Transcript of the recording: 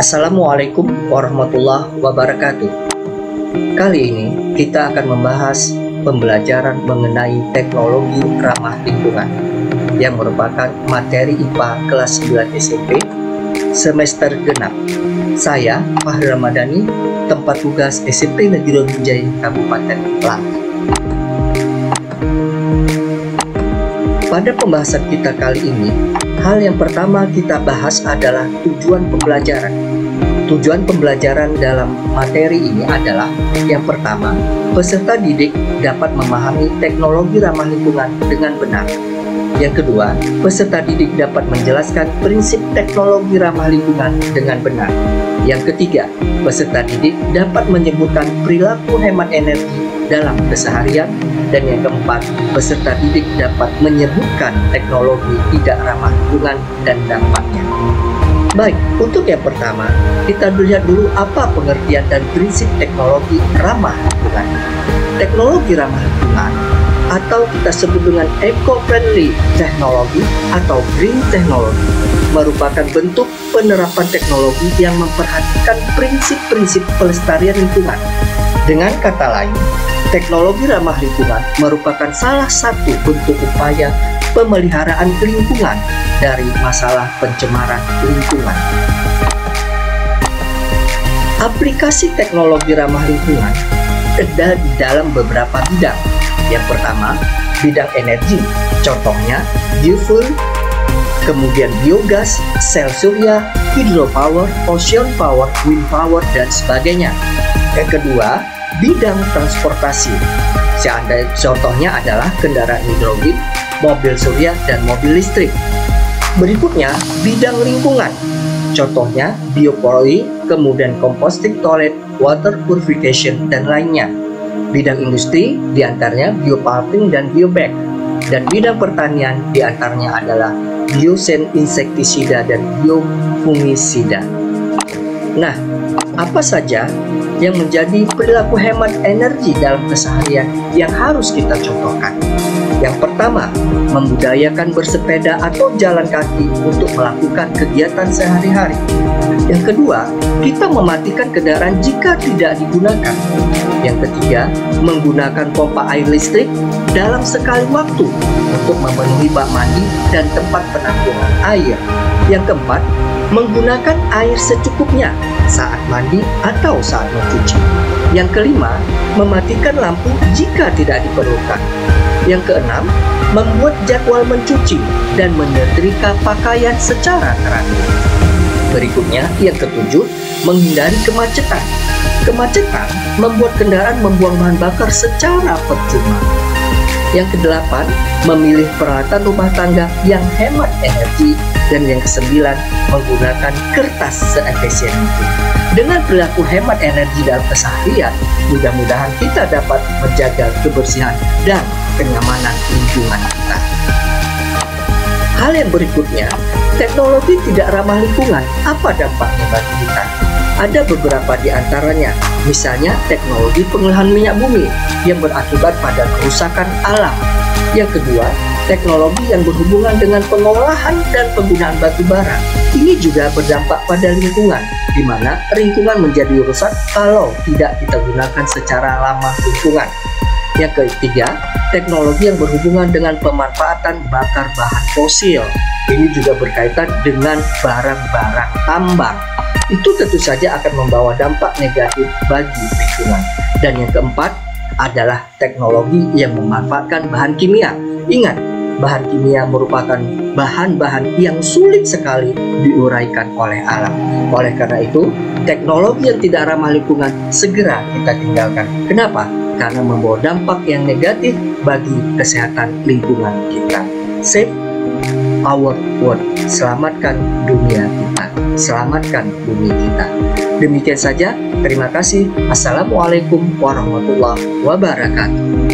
Assalamualaikum warahmatullahi wabarakatuh. Kali ini kita akan membahas pembelajaran mengenai teknologi ramah lingkungan yang merupakan materi IPA kelas 9 SMP semester genap. Saya Fahri Ramadhani, tempat tugas SMP Negeri Binjai, Kabupaten Langkat. Pada pembahasan kita kali ini, hal yang pertama kita bahas adalah tujuan pembelajaran. Tujuan pembelajaran dalam materi ini adalah yang pertama, peserta didik dapat memahami teknologi ramah lingkungan dengan benar. Yang kedua, peserta didik dapat menjelaskan prinsip teknologi ramah lingkungan dengan benar. Yang ketiga, peserta didik dapat menyebutkan perilaku hemat energi dalam keseharian. Dan yang keempat, peserta didik dapat menyebutkan teknologi tidak ramah lingkungan dan dampaknya. Baik, untuk yang pertama, kita lihat dulu apa pengertian dan prinsip teknologi ramah lingkungan. Teknologi ramah lingkungan atau kita sebut dengan eco-friendly technology atau green technology merupakan bentuk penerapan teknologi yang memperhatikan prinsip-prinsip pelestarian lingkungan. Dengan kata lain, teknologi ramah lingkungan merupakan salah satu bentuk upaya pemeliharaan lingkungan dari masalah pencemaran lingkungan. Aplikasi teknologi ramah lingkungan ada di dalam beberapa bidang. Yang pertama, bidang energi, contohnya biofuel, kemudian biogas, sel surya, hydropower, ocean power, wind power, dan sebagainya. Yang kedua, bidang transportasi. Contohnya adalah kendaraan hidrogen, mobil surya, dan mobil listrik. Berikutnya, bidang lingkungan. Contohnya biopori, kemudian composting toilet, water purification, dan lainnya. Bidang industri diantaranya biopulping dan biobag. Dan bidang pertanian diantaranya adalah biosen insektisida dan biofungisida. Nah, apa saja yang menjadi perilaku hemat energi dalam keseharian yang harus kita contohkan? Yang pertama, membudayakan bersepeda atau jalan kaki untuk melakukan kegiatan sehari-hari. Yang kedua, kita mematikan kendaraan jika tidak digunakan. Yang ketiga, menggunakan pompa air listrik dalam sekali waktu untuk memenuhi bak mandi dan tempat penampungan air. Yang keempat, menggunakan air secukupnya saat mandi atau saat mencuci. Yang kelima, mematikan lampu jika tidak diperlukan. Yang keenam, membuat jadwal mencuci dan menyetrika pakaian secara teratur. Berikutnya, yang ketujuh, menghindari kemacetan. Kemacetan membuat kendaraan membuang bahan bakar secara percuma. Yang kedelapan, memilih peralatan rumah tangga yang hemat energi. Dan yang kesembilan, menggunakan kertas seefisien mungkin. Dengan perilaku hemat energi dalam keseharian, mudah-mudahan kita dapat menjaga kebersihan dan kenyamanan lingkungan kita. Hal yang berikutnya, teknologi tidak ramah lingkungan, apa dampaknya bagi kita? Ada beberapa di antaranya, misalnya teknologi pengolahan minyak bumi yang berakibat pada kerusakan alam. Yang kedua, teknologi yang berhubungan dengan pengolahan dan penggunaan batu bara. Ini juga berdampak pada lingkungan, di mana lingkungan menjadi rusak kalau tidak kita gunakan secara ramah lingkungan. Yang ketiga, teknologi yang berhubungan dengan pemanfaatan bakar bahan fosil. Ini juga berkaitan dengan barang-barang tambang. Itu tentu saja akan membawa dampak negatif bagi lingkungan. Dan yang keempat adalah teknologi yang memanfaatkan bahan kimia. Ingat, bahan kimia merupakan bahan-bahan yang sulit sekali diuraikan oleh alam. Oleh karena itu, teknologi yang tidak ramah lingkungan segera kita tinggalkan. Kenapa? Karena membawa dampak yang negatif bagi kesehatan lingkungan kita. Save our world. Selamatkan dunia kita. Selamatkan bumi kita. Demikian saja. Terima kasih. Assalamualaikum warahmatullahi wabarakatuh.